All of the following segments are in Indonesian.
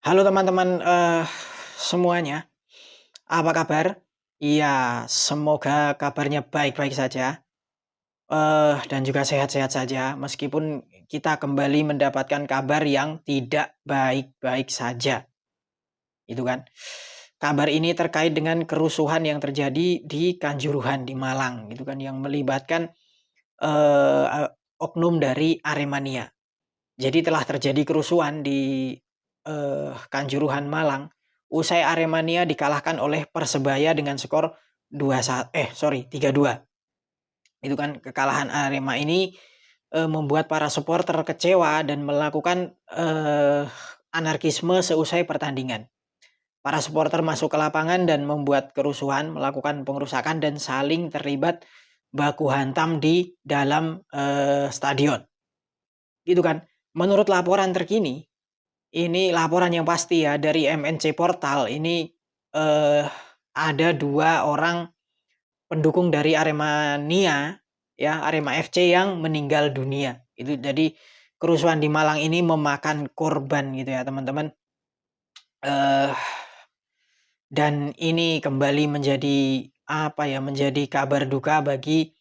Halo teman-teman, semuanya, apa kabar? Iya, semoga kabarnya baik-baik saja, dan juga sehat-sehat saja meskipun kita kembali mendapatkan kabar yang tidak baik-baik saja, itu kan. Kabar ini terkait dengan kerusuhan yang terjadi di Kanjuruhan di Malang, gitu kan, yang melibatkan, eee, e oknum dari Aremania. Jadi telah terjadi kerusuhan di, Kanjuruhan Malang, usai Aremania dikalahkan oleh Persebaya dengan skor 3-2. Itu kan kekalahan Arema ini, membuat para supporter kecewa dan melakukan, anarkisme seusai pertandingan. Para supporter masuk ke lapangan dan membuat kerusuhan, melakukan pengerusakan dan saling terlibat baku hantam di dalam, stadion, gitu kan. Menurut laporan terkini, ini laporan yang pasti ya dari MNC Portal ini, eee, ada 2 orang pendukung dari Aremania ya, Arema FC yang meninggal dunia. Itu jadi kerusuhan di Malang ini memakan korban gitu ya teman-teman, eee, dan ini kembali menjadi apa ya, menjadi kabar duka bagi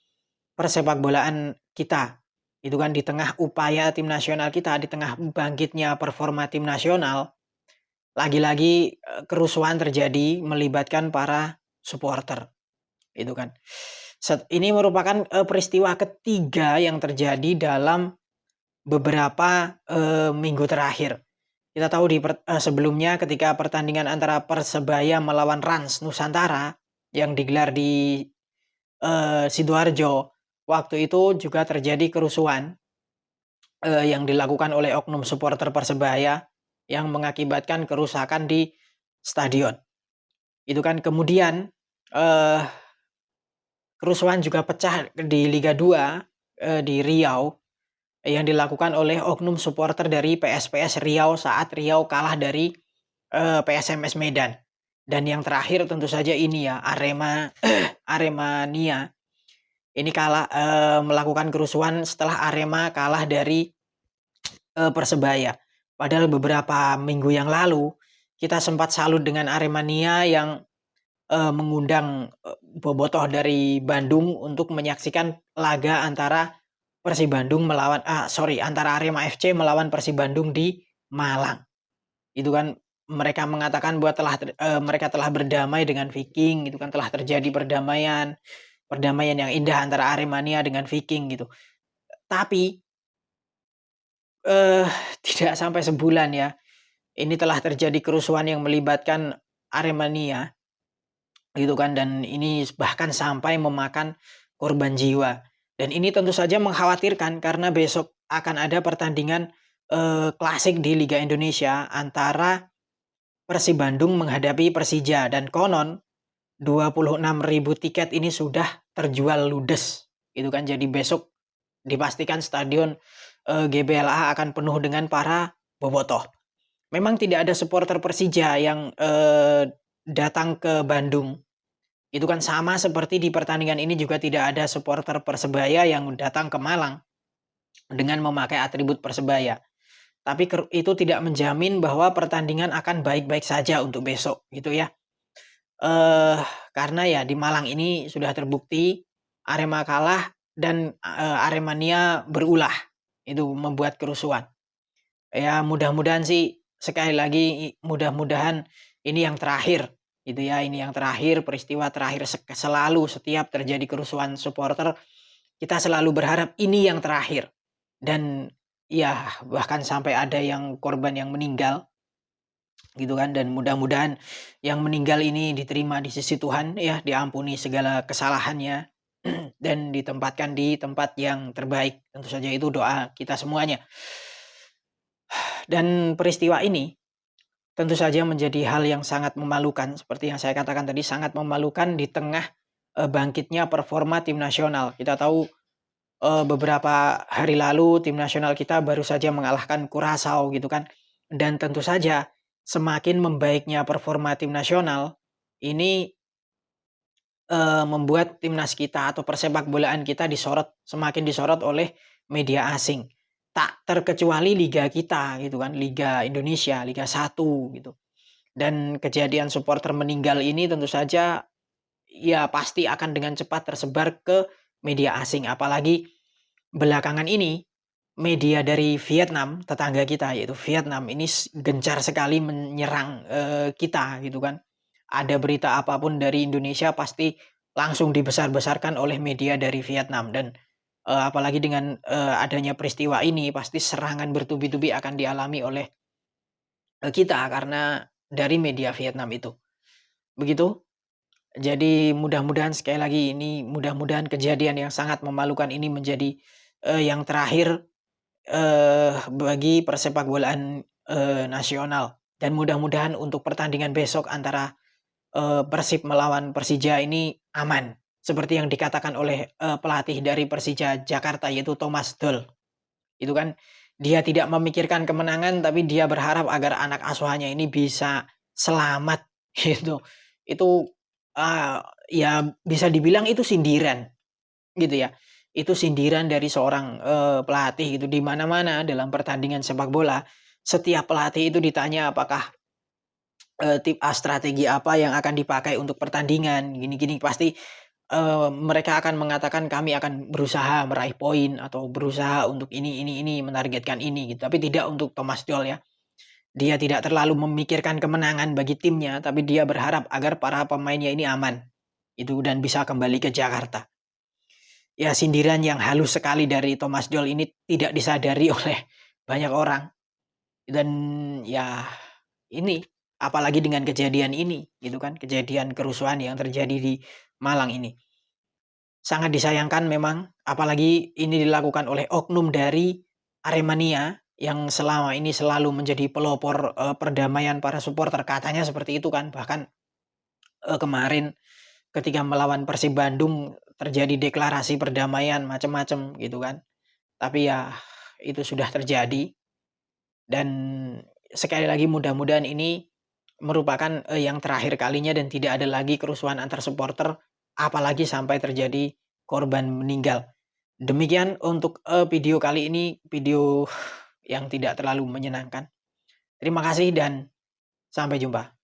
persepakbolaan kita. Itu kan di tengah upaya tim nasional kita, di tengah bangkitnya performa tim nasional. Lagi-lagi, kerusuhan terjadi melibatkan para supporter, itu kan. Ini merupakan, peristiwa ketiga yang terjadi dalam beberapa, minggu terakhir. Kita tahu sebelumnya ketika pertandingan antara Persebaya melawan Rans Nusantara yang digelar di, Sidoarjo, waktu itu juga terjadi kerusuhan, yang dilakukan oleh oknum supporter Persebaya yang mengakibatkan kerusakan di stadion. Itu kan kemudian, eee, kerusuhan juga pecah di Liga 2, di Riau yang dilakukan oleh oknum supporter dari PSPS Riau saat Riau kalah dari, PSMS Medan. Dan yang terakhir tentu saja ini ya, Aremania ini kalah, melakukan kerusuhan setelah Arema kalah dari, Persebaya. Padahal beberapa minggu yang lalu kita sempat salut dengan Aremania yang mengundang, bobotoh dari Bandung untuk menyaksikan laga antara antara Arema FC melawan Persib Bandung di Malang. Itu kan mereka mengatakan bahwa mereka telah berdamai dengan Viking gitu kan, telah terjadi perdamaian, perdamaian yang indah antara Aremania dengan Viking gitu. Tapi, eee, tidak sampai sebulan ya, ini telah terjadi kerusuhan yang melibatkan Aremania. Gitu kan, dan ini bahkan sampai memakan korban jiwa. Dan ini tentu saja mengkhawatirkan karena besok akan ada pertandingan, klasik di Liga Indonesia antara Persib Bandung menghadapi Persija dan konon 26.000 tiket ini sudah terjual ludes, gitu kan. Jadi besok dipastikan stadion, GBLA akan penuh dengan para bobotoh. Memang tidak ada supporter Persija yang, datang ke Bandung. Itu kan sama seperti di pertandingan ini juga tidak ada supporter Persebaya yang datang ke Malang dengan memakai atribut Persebaya. Tapi itu tidak menjamin bahwa pertandingan akan baik-baik saja untuk besok gitu ya. Eh karena ya di Malang ini sudah terbukti Arema kalah dan Aremania berulah. Itu membuat kerusuhan. Ya mudah-mudahan sih sekali lagi mudah-mudahan ini yang terakhir gitu ya, ini yang terakhir, peristiwa terakhir selalu setiap terjadi kerusuhan supporter, kita selalu berharap ini yang terakhir. Dan ya bahkan sampai ada yang korban yang meninggal gitu kan, dan mudah-mudahan yang meninggal ini diterima di sisi Tuhan ya, diampuni segala kesalahannya dan ditempatkan di tempat yang terbaik. Tentu saja itu doa kita semuanya. Dan peristiwa ini tentu saja menjadi hal yang sangat memalukan seperti yang saya katakan tadi, sangat memalukan di tengah, bangkitnya performa tim nasional. Kita tahu, beberapa hari lalu tim nasional kita baru saja mengalahkan Curaçao gitu kan. Dan tentu saja semakin membaiknya performa tim nasional ini, membuat timnas kita atau persepakbolaan kita semakin disorot oleh media asing. tak terkecuali liga kita gitu kan, Liga Indonesia, Liga 1 gitu. Dan kejadian supporter meninggal ini tentu saja ya pasti akan dengan cepat tersebar ke media asing, apalagi belakangan ini media dari Vietnam, tetangga kita yaitu Vietnam ini gencar sekali menyerang, kita gitu kan. Ada berita apapun dari Indonesia pasti langsung dibesar-besarkan oleh media dari Vietnam dan, apalagi dengan, adanya peristiwa ini pasti serangan bertubi-tubi akan dialami oleh, kita karena dari media Vietnam itu. Begitu. Jadi mudah-mudahan sekali lagi ini mudah-mudahan kejadian yang sangat memalukan ini menjadi, yang terakhir, bagi persepakbolaan, nasional dan mudah-mudahan untuk pertandingan besok antara, Persib melawan Persija ini aman, seperti yang dikatakan oleh, pelatih dari Persija Jakarta yaitu Thomas Doll. Itu kan dia tidak memikirkan kemenangan tapi dia berharap agar anak asuhannya ini bisa selamat gitu. Itu, eee, ya bisa dibilang itu sindiran gitu ya. Itu sindiran dari seorang, pelatih gitu, di mana-mana dalam pertandingan sepak bola, setiap pelatih itu ditanya apakah, strategi apa yang akan dipakai untuk pertandingan, gini-gini, pasti, mereka akan mengatakan, "Kami akan berusaha meraih poin," atau berusaha untuk ini, menargetkan ini gitu, tapi tidak untuk Thomas Doll ya. Dia tidak terlalu memikirkan kemenangan bagi timnya, tapi dia berharap agar para pemainnya ini aman, itu dan bisa kembali ke Jakarta. Ya sindiran yang halus sekali dari Thomas Doll ini tidak disadari oleh banyak orang dan ya ini, apalagi dengan kejadian ini gitu kan, kejadian kerusuhan yang terjadi di Malang ini. Sangat disayangkan memang, apalagi ini dilakukan oleh oknum dari Aremania yang selama ini selalu menjadi pelopor, perdamaian para supporter, katanya seperti itu kan. Bahkan, kemarin ketika melawan Persib Bandung terjadi deklarasi perdamaian macam-macam gitu kan. Tapi ya itu sudah terjadi dan sekali lagi mudah-mudahan ini merupakan, yang terakhir kalinya dan tidak ada lagi kerusuhan antar supporter, apalagi sampai terjadi korban meninggal. Demikian untuk, video kali ini, video yang tidak terlalu menyenangkan. Terima kasih dan sampai jumpa.